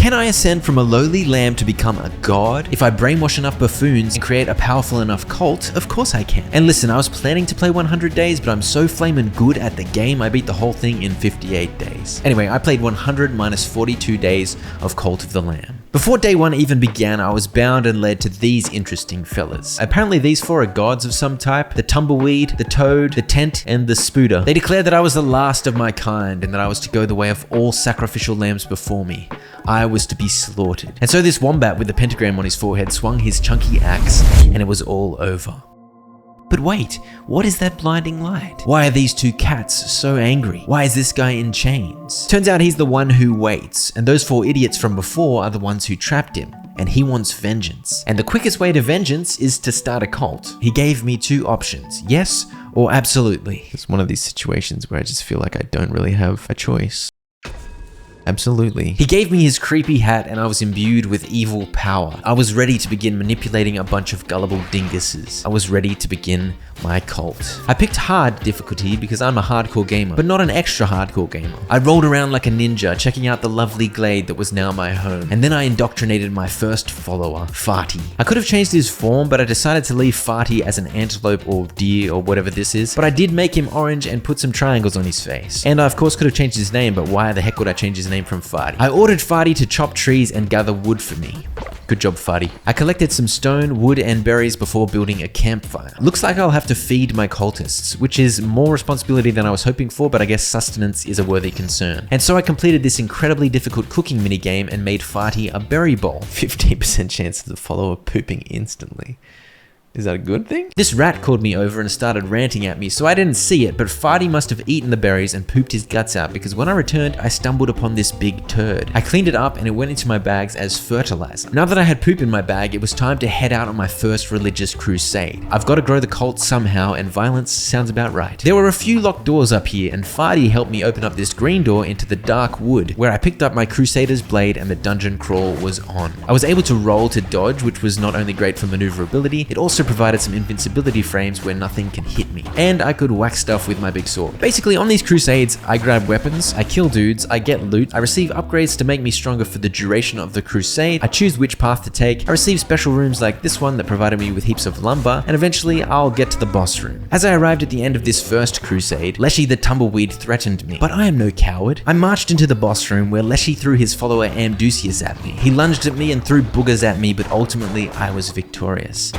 Can I ascend from a lowly lamb to become a god? If I brainwash enough buffoons and create a powerful enough cult, of course I can. And listen, I was planning to play 100 days, but I'm so flamin' good at the game, I beat the whole thing in 58 days. Anyway, I played 100 minus 42 days of Cult of the Lamb. Before day one even began, I was bound and led to these interesting fellas. Apparently these four are gods of some type: the tumbleweed, the toad, the tent, and the spooter. They declared that I was the last of my kind and that I was to go the way of all sacrificial lambs before me. I was to be slaughtered. And so this wombat with the pentagram on his forehead swung his chunky axe, and it was all over. But wait, what is that blinding light? Why are these two cats so angry? Why is this guy in chains? Turns out he's the one who waits, and those four idiots from before are the ones who trapped him. And he wants vengeance. And the quickest way to vengeance is to start a cult. He gave me two options: yes or absolutely. It's one of these situations where I just feel like I don't really have a choice. Absolutely. He gave me his creepy hat and I was imbued with evil power. I was ready to begin manipulating a bunch of gullible dinguses. I was ready to begin my cult. I picked hard difficulty because I'm a hardcore gamer, but not an extra hardcore gamer. I rolled around like a ninja, checking out the lovely glade that was now my home. And then I indoctrinated my first follower, Farty. I could have changed his form, but I decided to leave Farty as an antelope or deer or whatever this is. But I did make him orange and put some triangles on his face. And I of course could have changed his name, but why the heck would I change his name from Farty? I ordered Farty to chop trees and gather wood for me. Good job, Farty. I collected some stone, wood, and berries before building a campfire. Looks like I'll have to feed my cultists, which is more responsibility than I was hoping for, but I guess sustenance is a worthy concern. And so I completed this incredibly difficult cooking minigame and made Farty a berry bowl. 15% chance of the follower pooping instantly. Is that a good thing? This rat called me over and started ranting at me, so I didn't see it, but Farty must have eaten the berries and pooped his guts out because when I returned, I stumbled upon this big turd. I cleaned it up and it went into my bags as fertilizer. Now that I had poop in my bag, it was time to head out on my first religious crusade. I've got to grow the cult somehow, and violence sounds about right. There were a few locked doors up here, and Farty helped me open up this green door into the dark wood, where I picked up my crusader's blade and the dungeon crawl was on. I was able to roll to dodge, which was not only great for maneuverability, it also provided some invincibility frames where nothing can hit me. And I could whack stuff with my big sword. Basically, on these crusades, I grab weapons, I kill dudes, I get loot, I receive upgrades to make me stronger for the duration of the crusade, I choose which path to take, I receive special rooms like this one that provided me with heaps of lumber, and eventually I'll get to the boss room. As I arrived at the end of this first crusade, Leshy the tumbleweed threatened me. But I am no coward. I marched into the boss room where Leshy threw his follower Amdusius at me. He lunged at me and threw boogers at me, but ultimately I was victorious.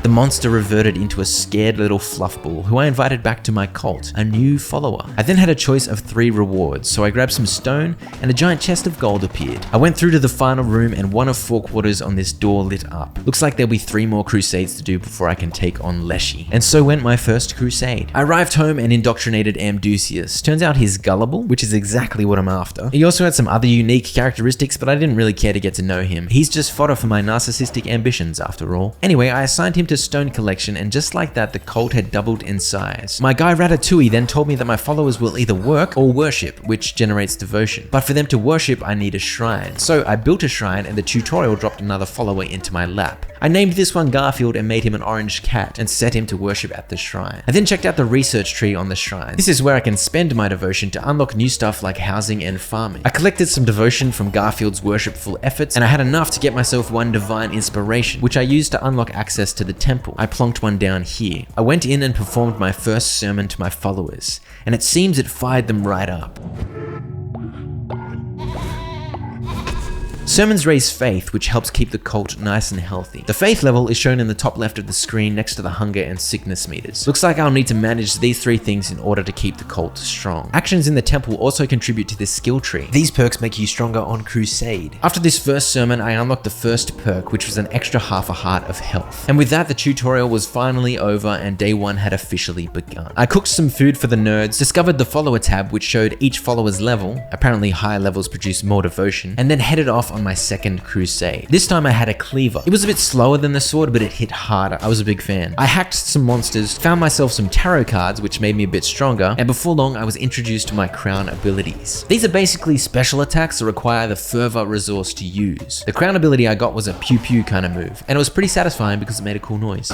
The monster reverted into a scared little fluffball who I invited back to my cult, a new follower. I then had a choice of 3 rewards, so I grabbed some stone and a giant chest of gold appeared. I went through to the final room and one of 4 quarters on this door lit up. Looks like there'll be 3 more crusades to do before I can take on Leshy. And so went my first crusade. I arrived home and indoctrinated Amdusius. Turns out he's gullible, which is exactly what I'm after. He also had some other unique characteristics, but I didn't really care to get to know him. He's just fodder for my narcissistic ambitions after all. Anyway, I assigned him to stone collection, and just like that, the cult had doubled in size. My guy Ratatouille then told me that my followers will either work or worship, which generates devotion. But for them to worship, I need a shrine. So I built a shrine and the tutorial dropped another follower into my lap. I named this one Garfield and made him an orange cat and set him to worship at the shrine. I then checked out the research tree on the shrine. This is where I can spend my devotion to unlock new stuff like housing and farming. I collected some devotion from Garfield's worshipful efforts, and I had enough to get myself 1 divine inspiration, which I used to unlock access to the temple. I plonked one down here. I went in and performed my first sermon to my followers, and it seems it fired them right up. Sermons raise faith, which helps keep the cult nice and healthy. The faith level is shown in the top left of the screen next to the hunger and sickness meters. Looks like I'll need to manage these 3 things in order to keep the cult strong. Actions in the temple also contribute to this skill tree. These perks make you stronger on crusade. After this first sermon, I unlocked the first perk, which was an extra half a heart of health. And with that, the tutorial was finally over and day 1 had officially begun. I cooked some food for the nerds, discovered the follower tab, which showed each follower's level. Apparently higher levels produce more devotion, and then headed off on my second crusade. This time I had a cleaver. It was a bit slower than the sword, but it hit harder. I was a big fan. I hacked some monsters, found myself some tarot cards, which made me a bit stronger, and before long I was introduced to my crown abilities. These are basically special attacks that require the fervor resource to use. The crown ability I got was a pew pew kind of move, and it was pretty satisfying because it made a cool noise.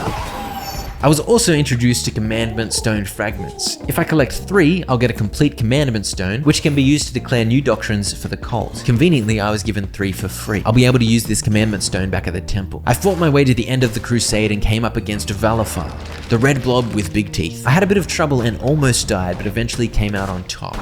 I was also introduced to commandment stone fragments. If I collect 3, I'll get a complete commandment stone, which can be used to declare new doctrines for the cult. Conveniently, I was given 3 for free. I'll be able to use this commandment stone back at the temple. I fought my way to the end of the crusade and came up against Valafar, the red blob with big teeth. I had a bit of trouble and almost died, but eventually came out on top.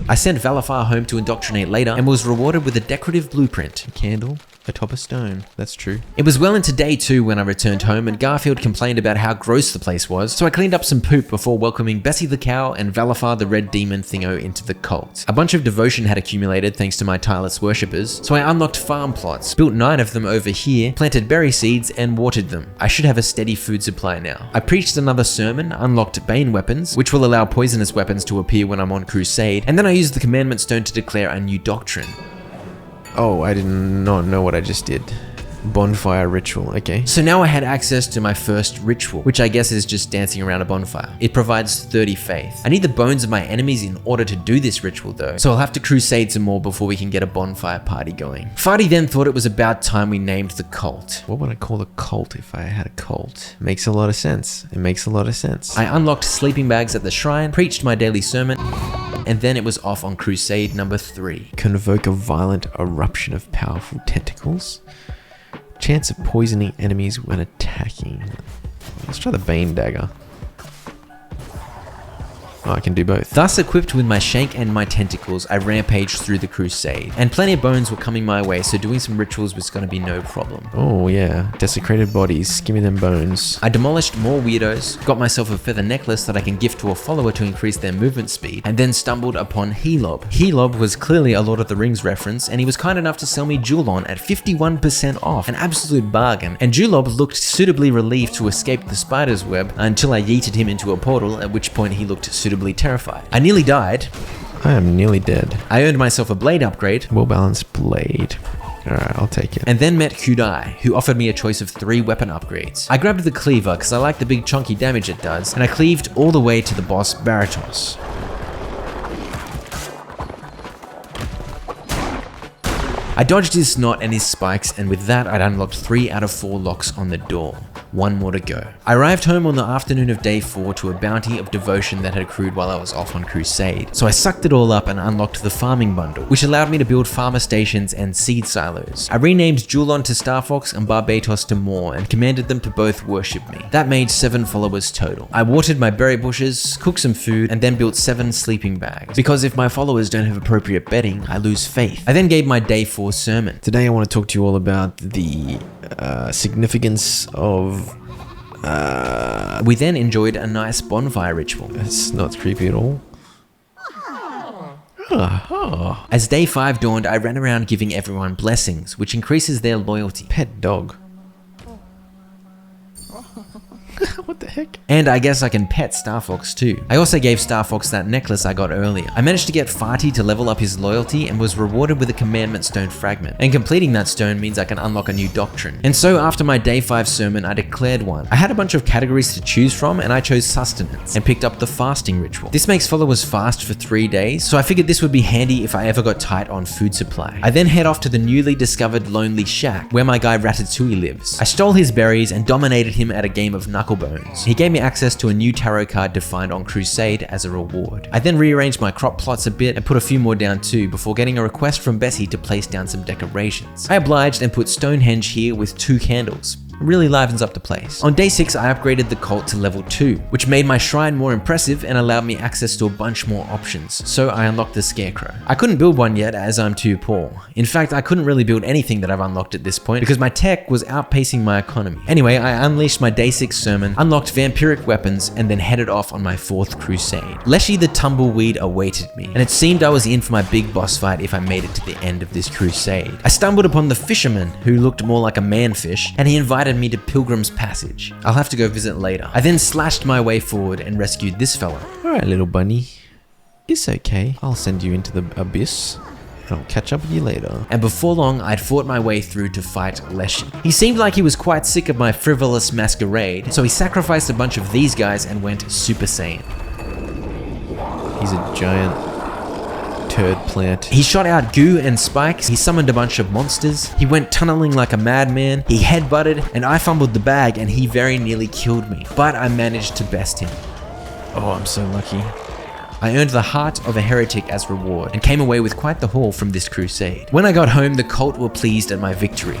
I sent Valafar home to indoctrinate later and was rewarded with a decorative blueprint. A candle atop a stone. That's true. It was well into day 2 when I returned home and Garfield complained about how gross the place was, so I cleaned up some poop before welcoming Bessie the cow and Valafar the red demon thingo into the cult. A bunch of devotion had accumulated thanks to my tireless worshippers, so I unlocked farm plots, built 9 of them over here, planted berry seeds and watered them. I should have a steady food supply now. I preached another sermon, unlocked bane weapons, which will allow poisonous weapons to appear when I'm on crusade, and then I used the commandment stone to declare a new doctrine. Oh, I did not know what I just did. Bonfire ritual, okay. So now I had access to my first ritual, which I guess is just dancing around a bonfire. It provides 30 faith. I need the bones of my enemies in order to do this ritual though, so I'll have to crusade some more before we can get a bonfire party going. Farty then thought it was about time we named the cult. What would I call the cult if I had a cult? Makes a lot of sense. It makes a lot of sense. I unlocked sleeping bags at the shrine, preached my daily sermon, and then it was off on crusade number 3. Convoke a violent eruption of powerful tentacles. Chance of poisoning enemies when attacking. Let's try the Bane Dagger. Oh, I can do both. Thus equipped with my shank and my tentacles, I rampaged through the crusade. And plenty of bones were coming my way, so doing some rituals was going to be no problem. Oh yeah, desecrated bodies, give me them bones. I demolished more weirdos, got myself a feather necklace that I can gift to a follower to increase their movement speed, and then stumbled upon Helob. Helob was clearly a Lord of the Rings reference, and he was kind enough to sell me Julon at 51% off, an absolute bargain. And Julob looked suitably relieved to escape the spider's web until I yeeted him into a portal, at which point he looked suitably terrified. I nearly died. I am nearly dead. I earned myself a blade upgrade. Well-balanced blade. Alright, I'll take it. And then met Kudai, who offered me a choice of 3 weapon upgrades. I grabbed the cleaver because I like the big chunky damage it does, and I cleaved all the way to the boss Baratos. I dodged his snot and his spikes, and with that I'd unlocked 3 out of 4 locks on the door. 1 more to go. I arrived home on the afternoon of day 4 to a bounty of devotion that had accrued while I was off on crusade. So I sucked it all up and unlocked the farming bundle, which allowed me to build farmer stations and seed silos. I renamed Julon to Starfox and Barbatos to Moor and commanded them to both worship me. That made 7 followers total. I watered my berry bushes, cooked some food, and then built 7 sleeping bags. Because if my followers don't have appropriate bedding, I lose faith. I then gave my day 4 sermon. Today I want to talk to you all about the significance of we then enjoyed a nice bonfire ritual. It's not creepy at all. As day 5 dawned, I ran around giving everyone blessings, which increases their loyalty. Pet dog. What the heck? And I guess I can pet Starfox too. I also gave Starfox that necklace I got earlier. I managed to get Farty to level up his loyalty and was rewarded with a commandment stone fragment. And completing that stone means I can unlock a new doctrine. And so after my day 5 sermon, I declared one. I had a bunch of categories to choose from and I chose sustenance and picked up the fasting ritual. This makes followers fast for 3 days, so I figured this would be handy if I ever got tight on food supply. I then head off to the newly discovered Lonely Shack, where my guy Ratatouille lives. I stole his berries and dominated him at a game of Knucklebones. He gave me access to a new tarot card defined on Crusade as a reward. I then rearranged my crop plots a bit and put a few more down too before getting a request from Bessie to place down some decorations. I obliged and put Stonehenge here with 2 candles. Really livens up the place. On day 6, I upgraded the cult to level 2, which made my shrine more impressive and allowed me access to a bunch more options, so I unlocked the Scarecrow. I couldn't build one yet as I'm too poor. In fact, I couldn't really build anything that I've unlocked at this point because my tech was outpacing my economy. Anyway, I unleashed my day 6 sermon, unlocked vampiric weapons, and then headed off on my 4th crusade. Leshy the Tumbleweed awaited me, and it seemed I was in for my big boss fight if I made it to the end of this crusade. I stumbled upon the fisherman, who looked more like a manfish, and he invited me to Pilgrim's Passage. I'll have to go visit later. I then slashed my way forward and rescued this fella. Alright, little bunny. It's okay. I'll send you into the abyss. I'll catch up with you later. And before long, I'd fought my way through to fight Leshy. He seemed like he was quite sick of my frivolous masquerade, so he sacrificed a bunch of these guys and went Super Saiyan. He's a giant turd plant. He shot out goo and spikes, he summoned a bunch of monsters, he went tunneling like a madman, he headbutted, and I fumbled the bag and he very nearly killed me. But I managed to best him. Oh, I'm so lucky. I earned the heart of a heretic as reward, and came away with quite the haul from this crusade. When I got home, the cult were pleased at my victory.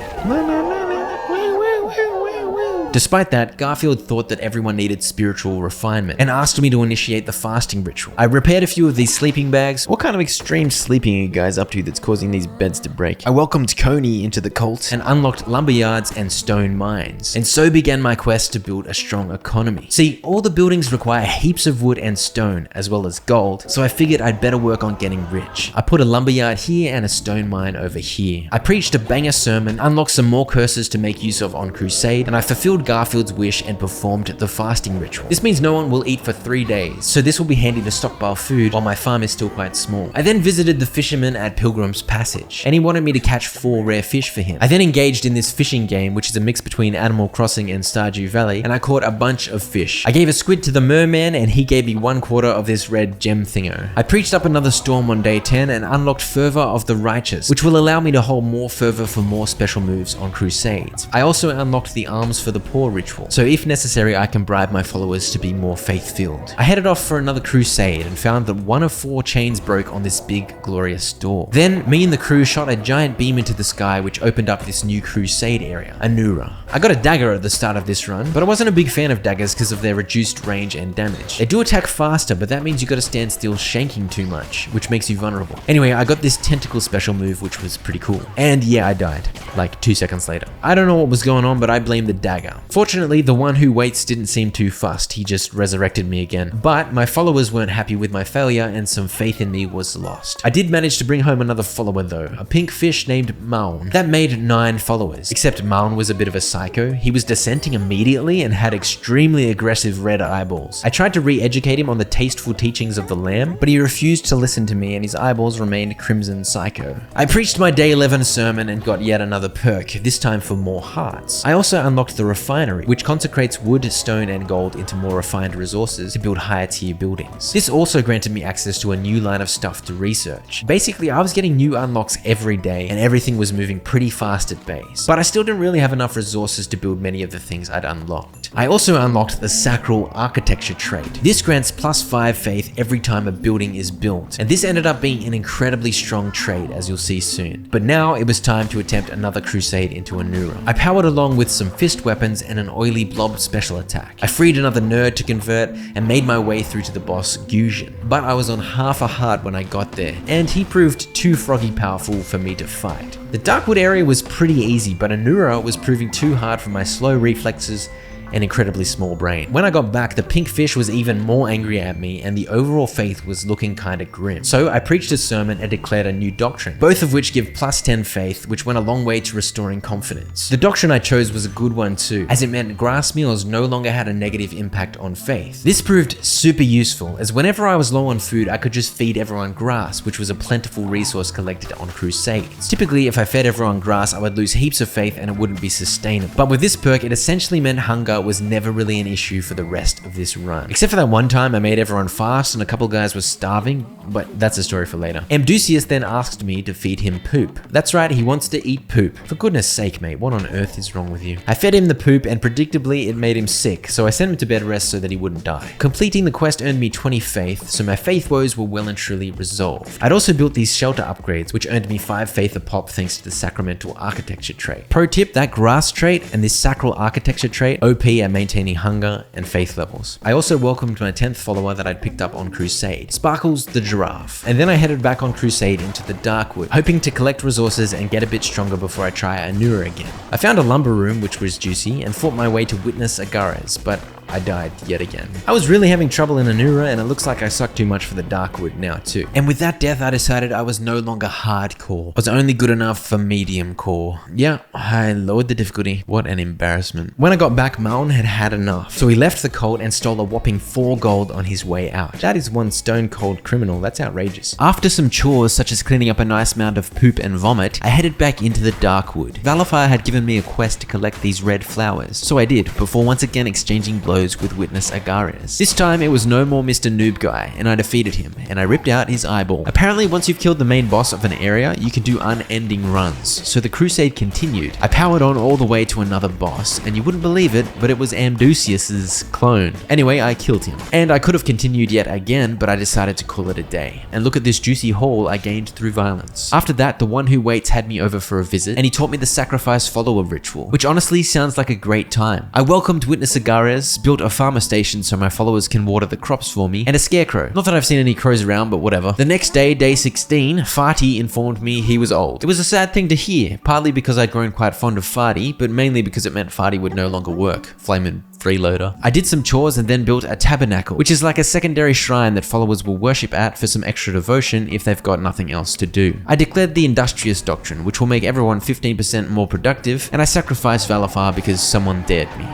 Despite that, Garfield thought that everyone needed spiritual refinement and asked me to initiate the fasting ritual. I repaired a few of these sleeping bags. What kind of extreme sleeping are you guys up to that's causing these beds to break? I welcomed Coney into the cult and unlocked lumberyards and stone mines. And so began my quest to build a strong economy. See, all the buildings require heaps of wood and stone, as well as gold, so I figured I'd better work on getting rich. I put a lumberyard here and a stone mine over here. I preached a banger sermon, unlocked some more curses to make use of on Crusade, and I fulfilled Garfield's wish and performed the fasting ritual. This means no one will eat for 3 days, so this will be handy to stockpile food while my farm is still quite small. I then visited the fisherman at Pilgrim's Passage, and he wanted me to catch 4 rare fish for him. I then engaged in this fishing game, which is a mix between Animal Crossing and Stardew Valley, and I caught a bunch of fish. I gave a squid to the merman, and he gave me 1/4 of this red gem thingo. I preached up another storm on day 10 and unlocked Fervor of the Righteous, which will allow me to hold more fervor for more special moves on Crusades. I also unlocked the Alms for the Poor ritual, so if necessary I can bribe my followers to be more faith-filled. I headed off for another crusade and found that 1 of 4 chains broke on this big glorious door. Then me and the crew shot a giant beam into the sky which opened up this new crusade area, Anura. I got a dagger at the start of this run, but I wasn't a big fan of daggers because of their reduced range and damage. They do attack faster, but that means you gotta stand still shanking too much, which makes you vulnerable. Anyway, I got this tentacle special move which was pretty cool. And yeah, I died, like 2 seconds later. I don't know what was going on, but I blamed the dagger. Fortunately, the one who waits didn't seem too fussed, he just resurrected me again. But my followers weren't happy with my failure and some faith in me was lost. I did manage to bring home another follower though, a pink fish named Maun. That made 9 followers, except Maun was a bit of a psycho. He was dissenting immediately and had extremely aggressive red eyeballs. I tried to re-educate him on the tasteful teachings of the lamb, but he refused to listen to me and his eyeballs remained crimson psycho. I preached my day 11 sermon and got yet another perk, this time for more hearts. I also unlocked the refinery, which consecrates wood, stone, and gold into more refined resources to build higher tier buildings. This also granted me access to a new line of stuff to research. Basically, I was getting new unlocks every day and everything was moving pretty fast at base, but I still didn't really have enough resources to build many of the things I'd unlocked. I also unlocked the Sacral Architecture trait. This grants +5 faith every time a building is built, and this ended up being an incredibly strong trait as you'll see soon. But now it was time to attempt another crusade into Anura. I powered along with some fist weapons and an oily blob special attack. I freed another nerd to convert and made my way through to the boss Gusion, but I was on half a heart when I got there, and he proved too froggy powerful for me to fight. The Darkwood area was pretty easy, but Anura was proving too hard for my slow reflexes and incredibly small brain. When I got back, the pink fish was even more angry at me and the overall faith was looking kinda grim. So I preached a sermon and declared a new doctrine, both of which give +10 faith, which went a long way to restoring confidence. The doctrine I chose was a good one too, as it meant grass meals no longer had a negative impact on faith. This proved super useful, as whenever I was low on food, I could just feed everyone grass, which was a plentiful resource collected on crusades. Typically, if I fed everyone grass, I would lose heaps of faith and it wouldn't be sustainable. But with this perk, it essentially meant hunger was never really an issue for the rest of this run. Except for that one time I made everyone fast and a couple guys were starving, but that's a story for later. Amdusius then asked me to feed him poop. That's right, he wants to eat poop. For goodness sake, mate, what on earth is wrong with you? I fed him the poop and predictably it made him sick, so I sent him to bed rest so that he wouldn't die. Completing the quest earned me 20 faith, so my faith woes were well and truly resolved. I'd also built these shelter upgrades, which earned me 5 faith a pop thanks to the Sacramental Architecture trait. Pro tip, that grass trait and this Sacral Architecture trait, OP at maintaining hunger and faith levels. I also welcomed my 10th follower that I'd picked up on Crusade, Sparkles the Giraffe. And then I headed back on Crusade into the Darkwood, hoping to collect resources and get a bit stronger before I try Anura again. I found a lumber room which was juicy and fought my way to witness Agares, but I died yet again. I was really having trouble in Anura and it looks like I suck too much for the Darkwood now too. And with that death I decided I was no longer hardcore. I was only good enough for medium core. Yeah, I lowered the difficulty. What an embarrassment. When I got back, Maun had had enough. So he left the cult and stole a whopping 4 gold on his way out. That is one stone cold criminal, that's outrageous. After some chores such as cleaning up a nice mound of poop and vomit, I headed back into the Darkwood. Valafire had given me a quest to collect these red flowers. So I did, before once again exchanging blows blows with Witness Agarius. This time it was no more Mr. Noob Guy, and I defeated him, and I ripped out his eyeball. Apparently once you've killed the main boss of an area, you can do unending runs, so the crusade continued. I powered on all the way to another boss, and you wouldn't believe it, but it was Amdusius's clone. Anyway, I killed him. And I could have continued yet again, but I decided to call it a day. And look at this juicy haul I gained through violence. After that, the one who waits had me over for a visit, and he taught me the sacrifice follower ritual, which honestly sounds like a great time. I welcomed Witness Agarius, built a farmer station so my followers can water the crops for me, and a scarecrow. Not that I've seen any crows around, but whatever. The next day, day 16, Farty informed me he was old. It was a sad thing to hear, partly because I'd grown quite fond of Farty, but mainly because it meant Farty would no longer work. Flamin' freeloader. I did some chores and then built a tabernacle, which is like a secondary shrine that followers will worship at for some extra devotion if they've got nothing else to do. I declared the industrious doctrine, which will make everyone 15% more productive, and I sacrificed Valafar because someone dared me.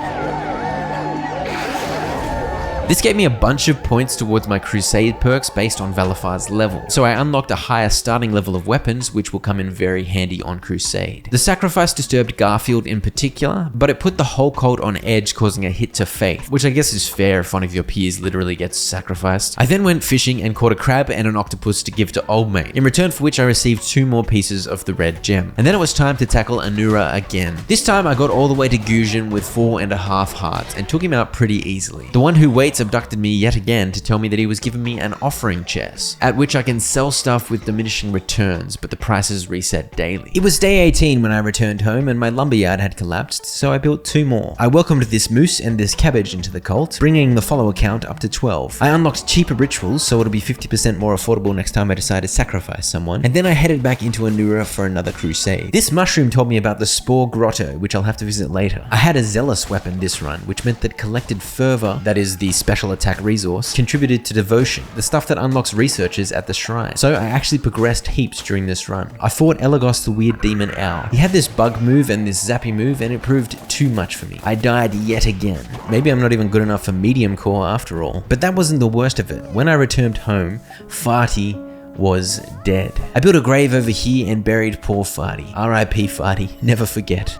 This gave me a bunch of points towards my crusade perks based on Valafar's level, so I unlocked a higher starting level of weapons which will come in very handy on crusade. The sacrifice disturbed Garfield in particular, but it put the whole cult on edge, causing a hit to faith, which I guess is fair if one of your peers literally gets sacrificed. I then went fishing and caught a crab and an octopus to give to Old Mate, in return for which I received 2 more pieces of the red gem. And then it was time to tackle Anura again. This time I got all the way to Guzhan with 4.5 hearts and took him out pretty easily. The one who waits abducted me yet again to tell me that he was giving me an offering chest, at which I can sell stuff with diminishing returns, but the prices reset daily. It was day 18 when I returned home and my lumberyard had collapsed, so I built 2 more. I welcomed this moose and this cabbage into the cult, bringing the follower count up to 12. I unlocked cheaper rituals, so it'll be 50% more affordable next time I decide to sacrifice someone, and then I headed back into Anura for another crusade. This mushroom told me about the Spore Grotto, which I'll have to visit later. I had a zealous weapon this run, which meant that collected fervor, that is the special attack resource, contributed to devotion, the stuff that unlocks researchers at the shrine. So I actually progressed heaps during this run. I fought Elagos the weird demon owl. He had this bug move and this zappy move, and it proved too much for me. I died yet again. Maybe I'm not even good enough for medium core after all. But that wasn't the worst of it. When I returned home, Farty was dead. I built a grave over here and buried poor Farty. R.I.P. Farty, never forget.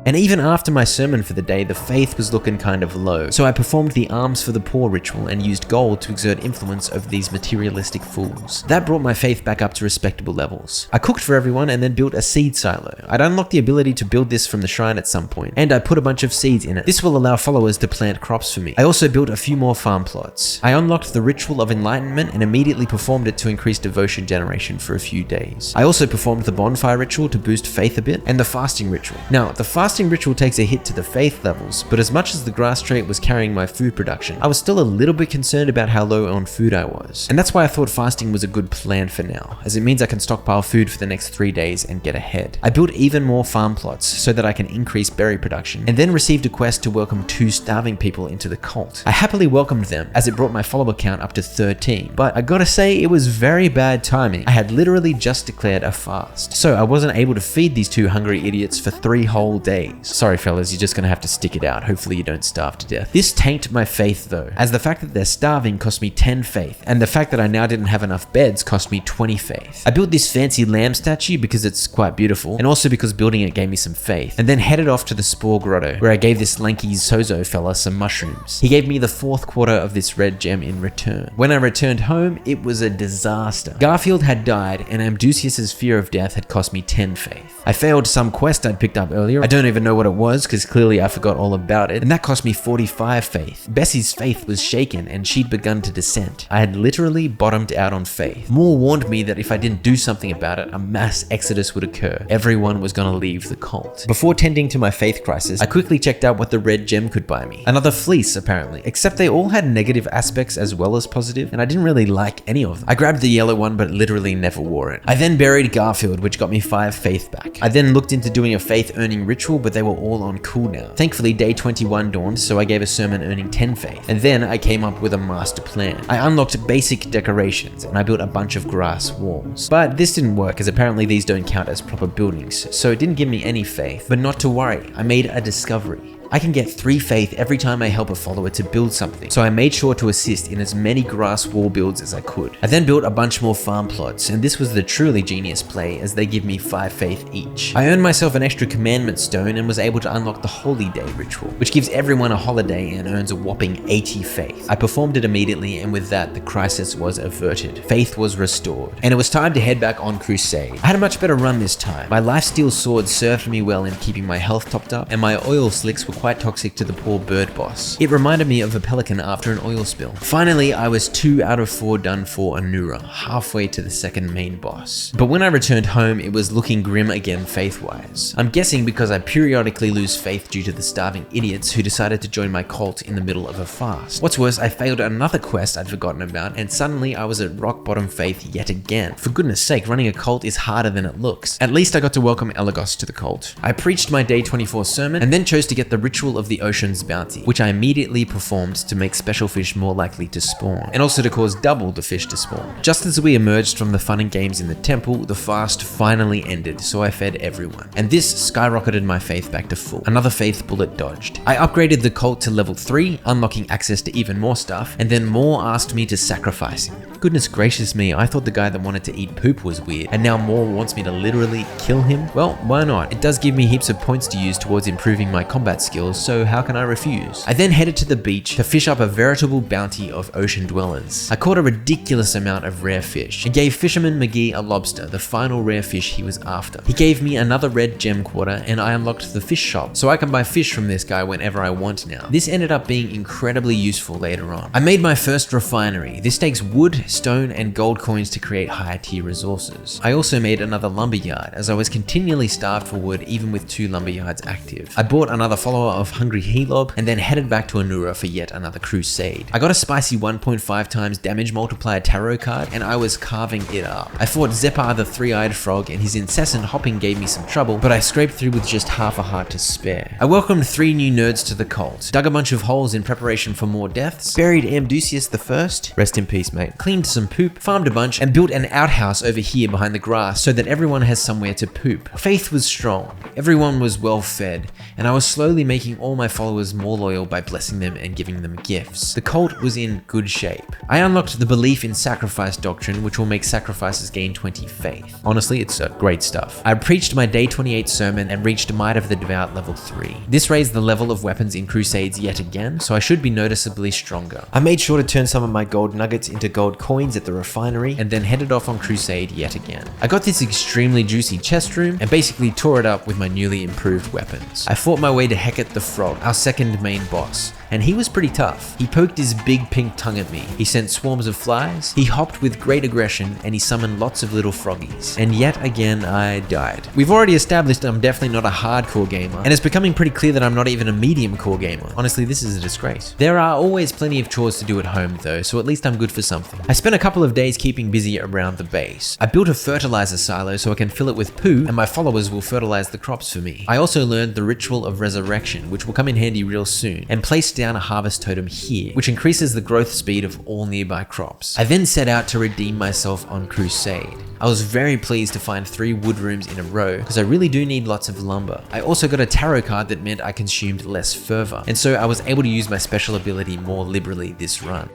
And even after my sermon for the day, the faith was looking kind of low, so I performed the Alms for the Poor ritual and used gold to exert influence over these materialistic fools. That brought my faith back up to respectable levels. I cooked for everyone and then built a seed silo. I'd unlocked the ability to build this from the shrine at some point, and I put a bunch of seeds in it. This will allow followers to plant crops for me. I also built a few more farm plots. I unlocked the ritual of enlightenment and immediately performed it to increase devotion generation for a few days. I also performed the bonfire ritual to boost faith a bit, and the fasting ritual. Now, the fasting ritual takes a hit to the faith levels, but as much as the grass trait was carrying my food production, I was still a little bit concerned about how low on food I was. And that's why I thought fasting was a good plan for now, as it means I can stockpile food for the next 3 days and get ahead. I built even more farm plots so that I can increase berry production, and then received a quest to welcome 2 starving people into the cult. I happily welcomed them, as it brought my follower count up to 13, but I gotta say it was very bad timing. I had literally just declared a fast, so I wasn't able to feed these 2 hungry idiots for 3 whole days. Sorry fellas, you're just gonna have to stick it out. Hopefully you don't starve to death. This tanked my faith though, as the fact that they're starving cost me 10 faith, and the fact that I now didn't have enough beds cost me 20 faith. I built this fancy lamb statue because it's quite beautiful, and also because building it gave me some faith, and then headed off to the Spore Grotto, where I gave this lanky Sozo fella some mushrooms. He gave me the 4th quarter of this red gem in return. When I returned home, it was a disaster. Garfield had died, and Amdusius's fear of death had cost me 10 faith. I failed some quest I'd picked up earlier. I don't even know what it was, because clearly I forgot all about it, and that cost me 45 faith. Bessie's faith was shaken, and she'd begun to descent. I had literally bottomed out on faith. Moore warned me that if I didn't do something about it, a mass exodus would occur. Everyone was gonna leave the cult. Before tending to my faith crisis, I quickly checked out what the red gem could buy me. Another fleece, apparently, except they all had negative aspects as well as positive, and I didn't really like any of them. I grabbed the yellow one, but literally never wore it. I then buried Garfield, which got me 5 faith back. I then looked into doing a faith earning ritual, but they were all on cooldown. Thankfully, day 21 dawned, so I gave a sermon earning 10 faith, and then I came up with a master plan. I unlocked basic decorations, and I built a bunch of grass walls. But this didn't work, as apparently these don't count as proper buildings, so it didn't give me any faith. But not to worry, I made a discovery. I can get 3 faith every time I help a follower to build something, so I made sure to assist in as many grass wall builds as I could. I then built a bunch more farm plots, and this was the truly genius play as they give me 5 faith each. I earned myself an extra commandment stone and was able to unlock the Holy Day ritual, which gives everyone a holiday and earns a whopping 80 faith. I performed it immediately, and with that, the crisis was averted. Faith was restored, and it was time to head back on crusade. I had a much better run this time. My lifesteal sword served me well in keeping my health topped up, and my oil slicks were quite toxic to the poor bird boss. It reminded me of a pelican after an oil spill. Finally, I was 2 out of 4 done for Anura, halfway to the second main boss. But when I returned home, it was looking grim again faith-wise. I'm guessing because I periodically lose faith due to the starving idiots who decided to join my cult in the middle of a fast. What's worse, I failed another quest I'd forgotten about, and suddenly I was at rock bottom faith yet again. For goodness sake, running a cult is harder than it looks. At least I got to welcome Elagos to the cult. I preached my day 24 sermon and then chose to get the Ritual of the Ocean's Bounty, which I immediately performed to make special fish more likely to spawn, and also to cause double the fish to spawn. Just as we emerged from the fun and games in the temple, the fast finally ended, so I fed everyone. And this skyrocketed my faith back to full. Another faith bullet dodged. I upgraded the cult to level 3, unlocking access to even more stuff, and then more asked me to sacrifice him. Goodness gracious me, I thought the guy that wanted to eat poop was weird, and now more wants me to literally kill him? Well, why not? It does give me heaps of points to use towards improving my combat skills, so how can I refuse? I then headed to the beach to fish up a veritable bounty of ocean dwellers. I caught a ridiculous amount of rare fish, and gave Fisherman McGee a lobster, the final rare fish he was after. He gave me another red gem quarter, and I unlocked the fish shop, so I can buy fish from this guy whenever I want now. This ended up being incredibly useful later on. I made my first refinery. This takes wood, stone, and gold coins to create higher tier resources. I also made another lumberyard, as I was continually starved for wood even with 2 lumberyards active. I bought another follower of Hungry Helob, and then headed back to Anura for yet another crusade. I got a spicy 1.5 times damage multiplier tarot card, and I was carving it up. I fought Zepar the 3-eyed frog, and his incessant hopping gave me some trouble, but I scraped through with just half a heart to spare. I welcomed 3 new nerds to the cult, dug a bunch of holes in preparation for more deaths, buried Amdusius the First, rest in peace mate, cleaned some poop, farmed a bunch, and built an outhouse over here behind the grass so that everyone has somewhere to poop. Faith was strong, everyone was well fed, and I was slowly making all my followers more loyal by blessing them and giving them gifts. The cult was in good shape. I unlocked the belief in sacrifice doctrine, which will make sacrifices gain 20 faith. Honestly, it's great stuff. I preached my day 28 sermon and reached Might of the Devout level 3. This raised the level of weapons in crusades yet again, so I should be noticeably stronger. I made sure to turn some of my gold nuggets into gold coins at the refinery, and then headed off on crusade yet again. I got this extremely juicy chest room and basically tore it up with my newly improved weapons. I fought my way to Hecate the Frog, our second main boss, and he was pretty tough. He poked his big pink tongue at me, he sent swarms of flies, he hopped with great aggression, and he summoned lots of little froggies. And yet again, I died. We've already established I'm definitely not a hardcore gamer, and it's becoming pretty clear that I'm not even a medium core gamer. Honestly, this is a disgrace. There are always plenty of chores to do at home though, so at least I'm good for something. I spent a couple of days keeping busy around the base. I built a fertilizer silo so I can fill it with poo, and my followers will fertilize the crops for me. I also learned the Ritual of Resurrection, which will come in handy real soon, and placed down a harvest totem here, which increases the growth speed of all nearby crops. I then set out to redeem myself on crusade. I was very pleased to find 3 wood rooms in a row, because I really do need lots of lumber. I also got a tarot card that meant I consumed less fervor, and so I was able to use my special ability more liberally this run.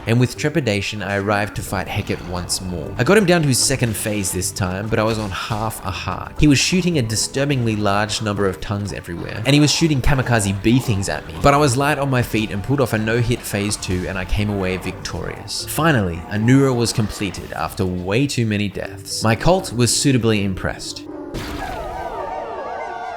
And with trepidation, I arrived to fight Hecate once more. I got him down to his second phase this time, but I was on half a heart. He was shooting a disturbingly large number of tongues everywhere, and he was shooting kamikaze bee things at me. But I was light on my feet and pulled off a no-hit phase 2, and I came away victorious. Finally, Anura was completed after way too many deaths. My cult was suitably impressed.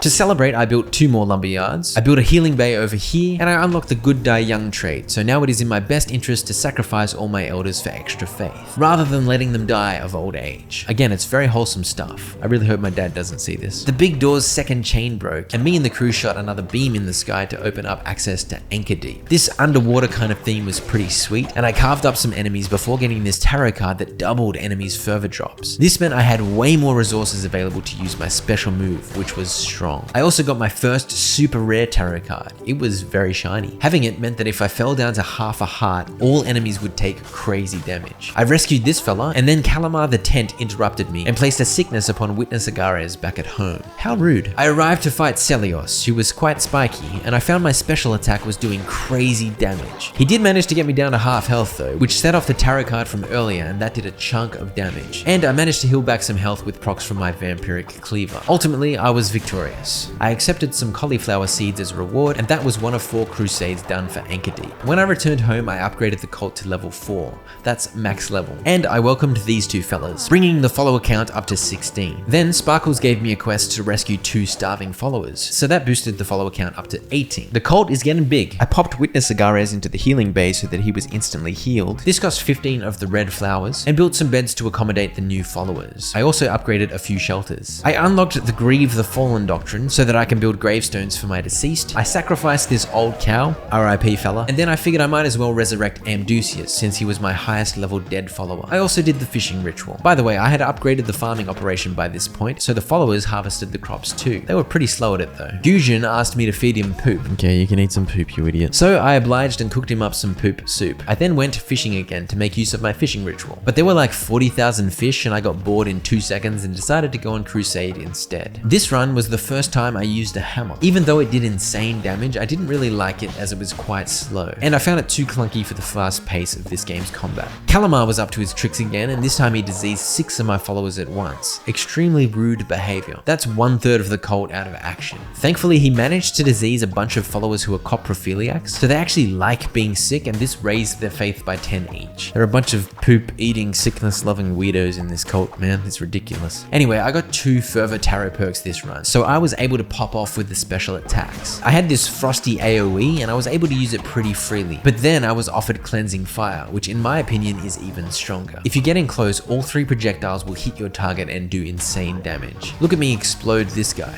To celebrate, I built 2 more lumberyards, I built a healing bay over here, and I unlocked the Good Die Young trait, so now it is in my best interest to sacrifice all my elders for extra faith, rather than letting them die of old age. Again, it's very wholesome stuff. I really hope my dad doesn't see this. The big door's second chain broke, and me and the crew shot another beam in the sky to open up access to Anchor Deep. This underwater kind of theme was pretty sweet, and I carved up some enemies before getting this tarot card that doubled enemies' fervor drops. This meant I had way more resources available to use my special move, which was strong. strong. I also got my first super rare tarot card. It was very shiny. Having it meant that if I fell down to half a heart, all enemies would take crazy damage. I rescued this fella, and then Calamar the Tent interrupted me and placed a sickness upon Witness Agares back at home. How rude. I arrived to fight Celios, who was quite spiky, and I found my special attack was doing crazy damage. He did manage to get me down to half health though, which set off the tarot card from earlier, and that did a chunk of damage. And I managed to heal back some health with procs from my vampiric cleaver. Ultimately, I was victorious. I accepted some cauliflower seeds as a reward, and that was one of 4 crusades done for Anchor Deep. When I returned home, I upgraded the cult to level 4. That's max level. And I welcomed these 2 fellas, bringing the follower count up to 16. Then Sparkles gave me a quest to rescue 2 starving followers, so that boosted the follower count up to 18. The cult is getting big. I popped Witness Agares into the healing bay so that he was instantly healed. This cost 15 of the red flowers, and built some beds to accommodate the new followers. I also upgraded a few shelters. I unlocked the Grieve the Fallen doctrine so that I can build gravestones for my deceased. I sacrificed this old cow, RIP fella, and then I figured I might as well resurrect Amdusius since he was my highest level dead follower. I also did the fishing ritual. By the way, I had upgraded the farming operation by this point, so the followers harvested the crops too. They were pretty slow at it though. Gusion asked me to feed him poop. Okay, you can eat some poop, you idiot. So I obliged and cooked him up some poop soup. I then went fishing again to make use of my fishing ritual. But there were like 40,000 fish and I got bored in 2 seconds and decided to go on crusade instead. This run was the first time I used a hammer. Even though it did insane damage, I didn't really like it as it was quite slow. And I found it too clunky for the fast pace of this game's combat. Calamar was up to his tricks again, and this time he diseased 6 of my followers at once. Extremely rude behavior. That's 1/3 of the cult out of action. Thankfully, he managed to disease a bunch of followers who are coprophiliacs, so they actually like being sick, and this raised their faith by 10 each. There are a bunch of poop-eating, sickness-loving weirdos in this cult, man. It's ridiculous. Anyway, I got 2 further tarot perks this run, so I was able to pop off with the special attacks. I had this frosty AoE, and I was able to use it pretty freely, but then I was offered cleansing fire, which in my opinion is even stronger. If you get in close, all 3 projectiles will hit your target and do insane damage. Look at me explode this guy.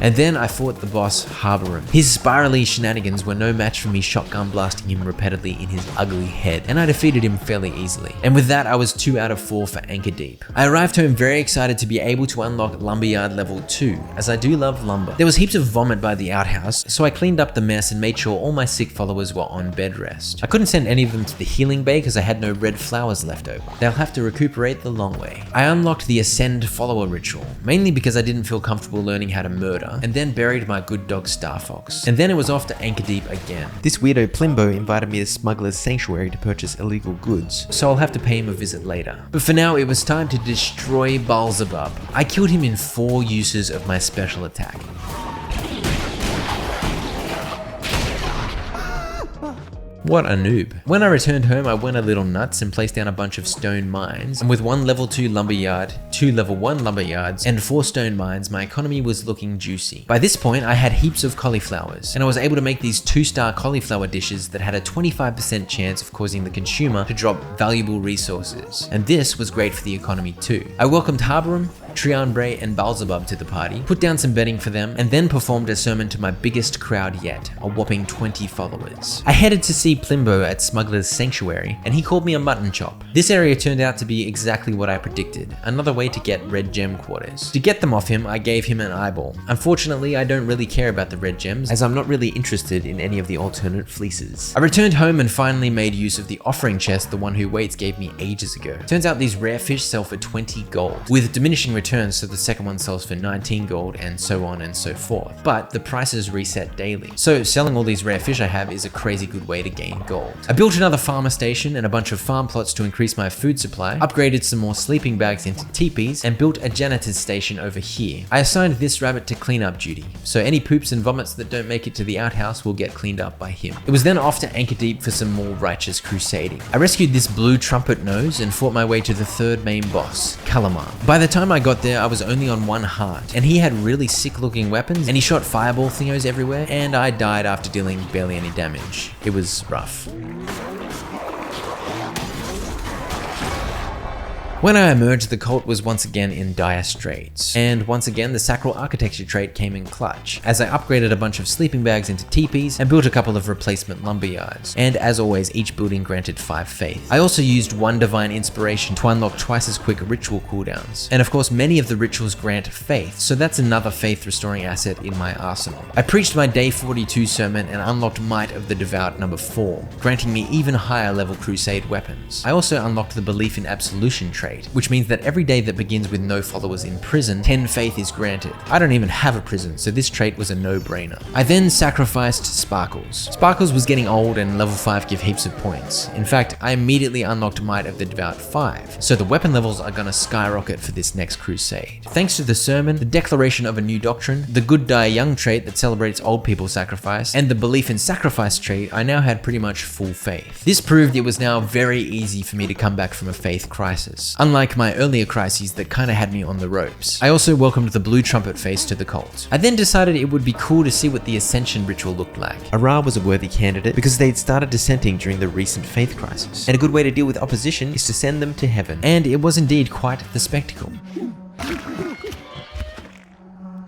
And then I fought the boss, Harborum. His spirally shenanigans were no match for me shotgun blasting him repeatedly in his ugly head, and I defeated him fairly easily. And with that, I was 2 out of 4 for Anchor Deep. I arrived home very excited to be able to unlock Lumberyard level 2, as I do love lumber. There was heaps of vomit by the outhouse, so I cleaned up the mess and made sure all my sick followers were on bed rest. I couldn't send any of them to the healing bay because I had no red flowers left over. They'll have to recuperate the long way. I unlocked the Ascend follower ritual, mainly because I didn't feel comfortable learning how to murder, and then buried my good dog Star Fox. And then it was off to Anchor Deep again. This weirdo Plimbo invited me to Smuggler's Sanctuary to purchase illegal goods, so I'll have to pay him a visit later. But for now, it was time to destroy Beelzebub. I killed him in 4 uses of my special attack. What a noob. When I returned home, I went a little nuts and placed down a bunch of stone mines, and with 1 level 2 lumberyard, 2 level 1 lumberyards, and 4 stone mines, my economy was looking juicy. By this point, I had heaps of cauliflowers, and I was able to make these 2-star cauliflower dishes that had a 25% chance of causing the consumer to drop valuable resources. And this was great for the economy too. I welcomed Harborum, Trianbre, and Beelzebub to the party, put down some bedding for them, and then performed a sermon to my biggest crowd yet, a whopping 20 followers. I headed to see Plimbo at Smuggler's Sanctuary, and he called me a mutton chop. This area turned out to be exactly what I predicted, another way to get red gem quarters. To get them off him, I gave him an eyeball. Unfortunately, I don't really care about the red gems, as I'm not really interested in any of the alternate fleeces. I returned home and finally made use of the offering chest the one who waits gave me ages ago. Turns out these rare fish sell for 20 gold, with diminishing returns, so the second one sells for 19 gold and so on and so forth. But the prices reset daily. So selling all these rare fish I have is a crazy good way to gain gold. I built another farmer station and a bunch of farm plots to increase my food supply, upgraded some more sleeping bags into teepees, and built a janitor's station over here. I assigned this rabbit to cleanup duty, so any poops and vomits that don't make it to the outhouse will get cleaned up by him. It was then off to Anchor Deep for some more righteous crusading. I rescued this blue trumpet nose and fought my way to the 3rd main boss, Calamar. By the time I got there, I was only on 1 heart, and he had really sick looking weapons, and he shot fireball thingos everywhere, and I died after dealing barely any damage. It was rough. When I emerged, the cult was once again in dire straits, and once again the sacral architecture trait came in clutch, as I upgraded a bunch of sleeping bags into teepees and built a couple of replacement lumberyards, and as always each building granted 5 faith. I also used 1 divine inspiration to unlock twice as quick ritual cooldowns, and of course many of the rituals grant faith, so that's another faith restoring asset in my arsenal. I preached my day 42 sermon and unlocked Might of the Devout number 4, granting me even higher level crusade weapons. I also unlocked the Belief in Absolution trait, which means that every day that begins with no followers in prison, 10 faith is granted. I don't even have a prison, so this trait was a no-brainer. I then sacrificed Sparkles. Sparkles was getting old and level 5 give heaps of points. In fact, I immediately unlocked Might of the Devout 5, so the weapon levels are gonna skyrocket for this next crusade. Thanks to the sermon, the declaration of a new doctrine, the Good Die Young trait that celebrates old people sacrifice, and the Belief in Sacrifice trait, I now had pretty much full faith. This proved it was now very easy for me to come back from a faith crisis, unlike my earlier crises that kinda had me on the ropes. I also welcomed the Blue Trumpet face to the cult. I then decided it would be cool to see what the Ascension ritual looked like. Ara was a worthy candidate because they'd started dissenting during the recent faith crisis, and a good way to deal with opposition is to send them to heaven, and it was indeed quite the spectacle.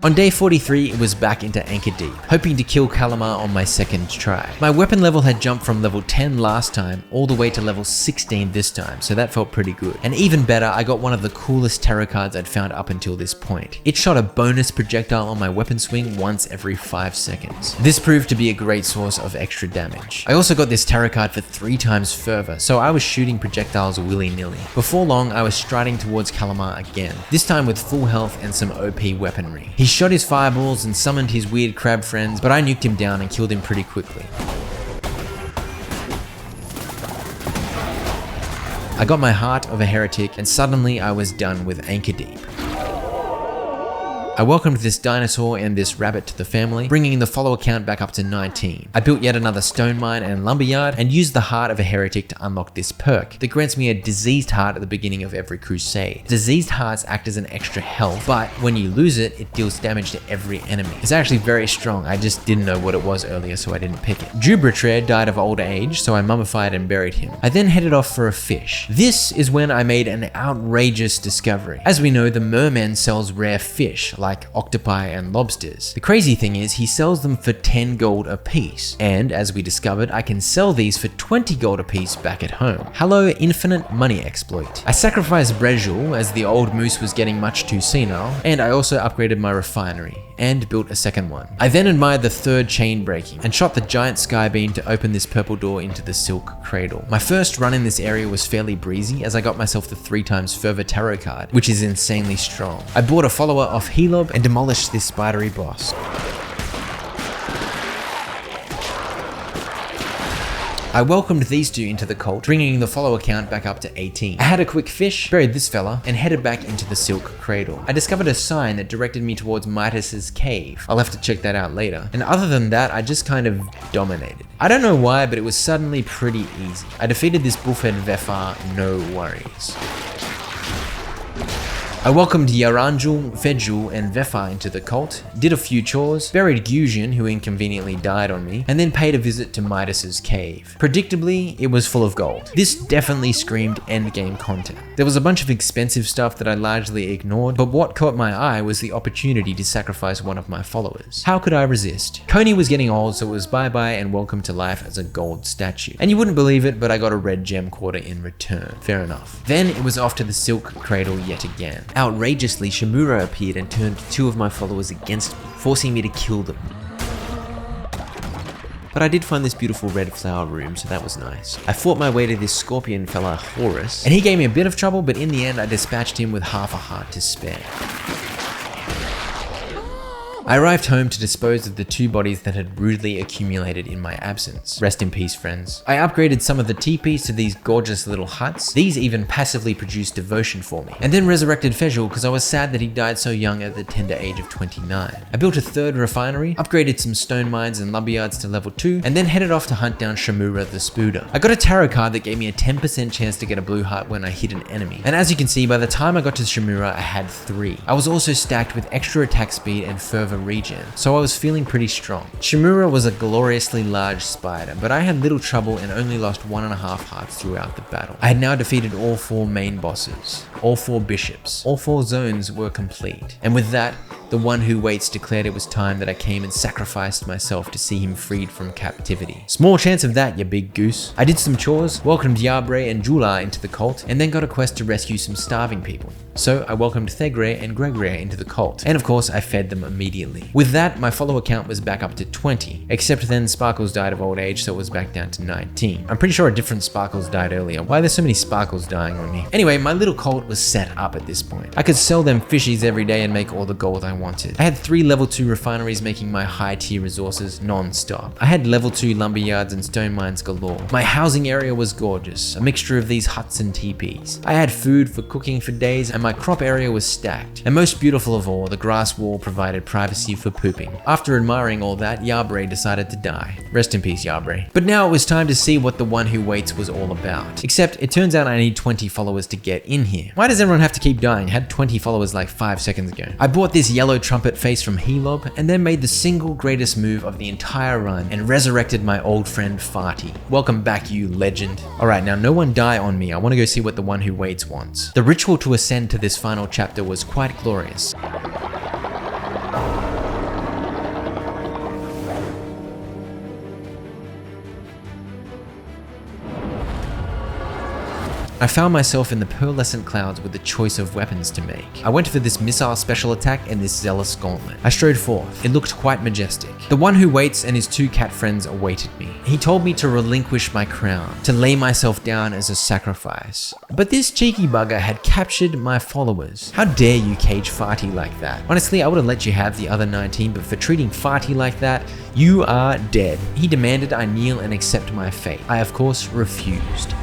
On day 43, it was back into Anchor Deep, hoping to kill Calamar on my second try. My weapon level had jumped from level 10 last time all the way to level 16 this time, so that felt pretty good. And even better, I got one of the coolest tarot cards I'd found up until this point. It shot a bonus projectile on my weapon swing once every 5 seconds. This proved to be a great source of extra damage. I also got this tarot card for 3 times fervor, so I was shooting projectiles willy-nilly. Before long, I was striding towards Calamar again, this time with full health and some OP weaponry. He shot his fireballs and summoned his weird crab friends, but I nuked him down and killed him pretty quickly. I got my Heart of a Heretic, and suddenly I was done with Anchor Deep. I welcomed this dinosaur and this rabbit to the family, bringing the follower count back up to 19. I built yet another stone mine and lumberyard, and used the Heart of a Heretic to unlock this perk that grants me a diseased heart at the beginning of every crusade. Diseased hearts act as an extra health, but when you lose it, it deals damage to every enemy. It's actually very strong, I just didn't know what it was earlier, so I didn't pick it. Jubratread died of old age, so I mummified and buried him. I then headed off for a fish. This is when I made an outrageous discovery. As we know, the merman sells rare fish, like octopi and lobsters. The crazy thing is he sells them for 10 gold a piece, and as we discovered, I can sell these for 20 gold a piece back at home. Hello, infinite money exploit. I sacrificed Brejul as the old moose was getting much too senile, and I also upgraded my refinery and built a second one. I then admired the third chain breaking and shot the giant skybeam to open this purple door into the silk cradle. My first run in this area was fairly breezy as I got myself the 3 times fervor tarot card, which is insanely strong. I bought a follower off Helob and demolished this spidery boss. I welcomed these 2 into the cult, bringing the follower count back up to 18. I had a quick fish, buried this fella, and headed back into the silk cradle. I discovered a sign that directed me towards Midas's cave. I'll have to check that out later. And other than that, I just kind of dominated. I don't know why, but it was suddenly pretty easy. I defeated this bullfed Vefar, no worries. I welcomed Yaranjul, Fejul, and Vefar into the cult, did a few chores, buried Gyujian, who inconveniently died on me, and then paid a visit to Midas's cave. Predictably, it was full of gold. This definitely screamed endgame content. There was a bunch of expensive stuff that I largely ignored, but what caught my eye was the opportunity to sacrifice one of my followers. How could I resist? Coney was getting old, so it was bye-bye and welcome to life as a gold statue. And you wouldn't believe it, but I got a red gem quarter in return. Fair enough. Then it was off to the silk cradle yet again. Outrageously, Shimura appeared and turned 2 of my followers against me, forcing me to kill them. But I did find this beautiful red flower room, so that was nice. I fought my way to this scorpion fella, Horus, and he gave me a bit of trouble, but in the end I dispatched him with half a heart to spare. I arrived home to dispose of the 2 bodies that had rudely accumulated in my absence. Rest in peace, friends. I upgraded some of the teepees to these gorgeous little huts. These even passively produced devotion for me. And then resurrected Fejul because I was sad that he died so young at the tender age of 29. I built a 3rd refinery, upgraded some stone mines and lumberyards to level 2, and then headed off to hunt down Shimura the Spooder. I got a tarot card that gave me a 10% chance to get a blue heart when I hit an enemy. And as you can see, by the time I got to Shimura, I had 3. I was also stacked with extra attack speed and fervor for regen, so I was feeling pretty strong. Shimura was a gloriously large spider, but I had little trouble and only lost 1.5 hearts throughout the battle. I had now defeated all 4 main bosses, all 4 bishops, all 4 zones were complete, and with that, the one who waits declared it was time that I came and sacrificed myself to see him freed from captivity. Small chance of that, you big goose. I did some chores, welcomed Yabre and Jula into the cult, and then got a quest to rescue some starving people. So I welcomed Thegre and Gregre into the cult, and of course I fed them immediately. With that, my follower count was back up to 20, except then Sparkles died of old age, so it was back down to 19. I'm pretty sure a different Sparkles died earlier. Why are there so many Sparkles dying on me? Anyway, my little cult was set up at this point. I could sell them fishies every day and make all the gold I wanted. I had 3 level 2 refineries making my high tier resources non-stop. I had level 2 lumberyards and stone mines galore. My housing area was gorgeous, a mixture of these huts and teepees. I had food for cooking for days and my crop area was stacked. And most beautiful of all, the grass wall provided privacy for pooping. After admiring all that, Yabre decided to die. Rest in peace, Yabre. But now it was time to see what the one who waits was all about. Except it turns out I need 20 followers to get in here. Why does everyone have to keep dying? I had 20 followers like 5 seconds ago. I bought this yellow trumpet face from Helob and then made the single greatest move of the entire run and resurrected my old friend Farty. Welcome back, you legend. Alright, now no one die on me. I want to go see what the one who waits wants. The ritual to ascend to this final chapter was quite glorious. I found myself in the pearlescent clouds with a choice of weapons to make. I went for this missile special attack and this zealous gauntlet. I strode forth. It looked quite majestic. The one who waits and his 2 cat friends awaited me. He told me to relinquish my crown, to lay myself down as a sacrifice. But this cheeky bugger had captured my followers. How dare you cage Farty like that? Honestly, I would have let you have the other 19, but for treating Farty like that, you are dead. He demanded I kneel and accept my fate. I of course refused.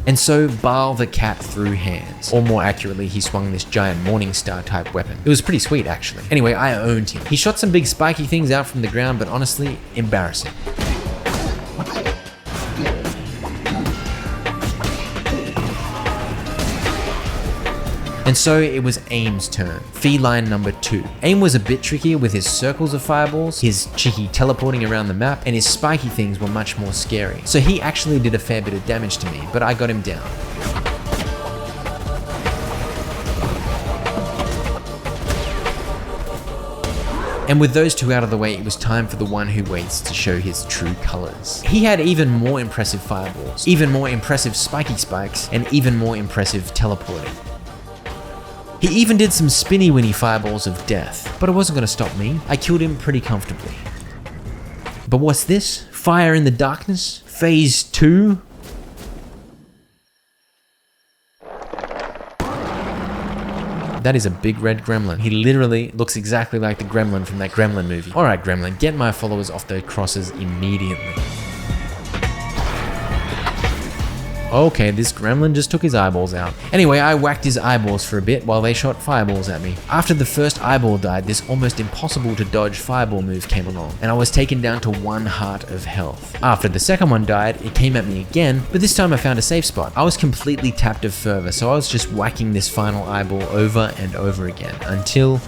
And so Baal the cat threw hands. Or more accurately, he swung this giant Morningstar type weapon. It was pretty sweet actually. Anyway, I owned him. He shot some big spiky things out from the ground, but honestly, embarrassing. And so it was Aim's turn, feline number 2. Aim was a bit trickier with his circles of fireballs, his cheeky teleporting around the map, and his spiky things were much more scary. So he actually did a fair bit of damage to me, but I got him down. And with those 2 out of the way, it was time for the one who waits to show his true colors. He had even more impressive fireballs, even more impressive spiky spikes, and even more impressive teleporting. He even did some spinny winny fireballs of death, but it wasn't going to stop me. I killed him pretty comfortably. But what's this? Fire in the darkness? Phase 2? That is a big red gremlin. He literally looks exactly like the gremlin from that Gremlin movie. Alright gremlin, get my followers off those crosses immediately. Okay, this gremlin just took his eyeballs out. Anyway, I whacked his eyeballs for a bit while they shot fireballs at me. After the first eyeball died, this almost impossible to dodge fireball move came along, and I was taken down to 1 heart of health. After the second one died, it came at me again, but this time I found a safe spot. I was completely tapped of fervor, so I was just whacking this final eyeball over and over again, until...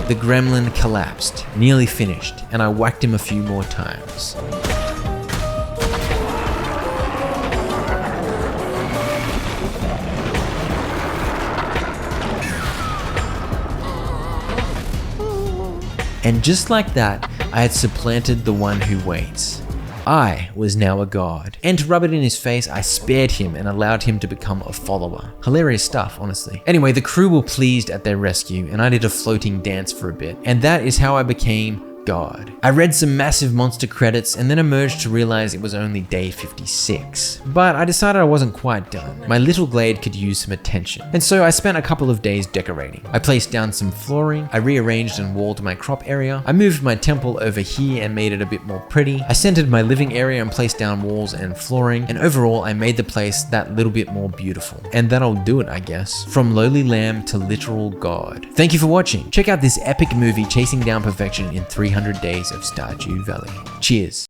The gremlin collapsed, nearly finished, and I whacked him a few more times. And just like that, I had supplanted the one who waits. I was now a god. And to rub it in his face, I spared him and allowed him to become a follower. Hilarious stuff, honestly. Anyway, the crew were pleased at their rescue, and I did a floating dance for a bit. And that is how I became God. I read some massive monster credits and then emerged to realize it was only day 56. But I decided I wasn't quite done. My little glade could use some attention. And so I spent a couple of days decorating. I placed down some flooring, I rearranged and walled my crop area, I moved my temple over here and made it a bit more pretty, I centered my living area and placed down walls and flooring, and overall I made the place that little bit more beautiful. And that'll do it, I guess. From lowly lamb to literal God. Thank you for watching. Check out this epic movie chasing down perfection in 300 days of Stardew Valley. Cheers.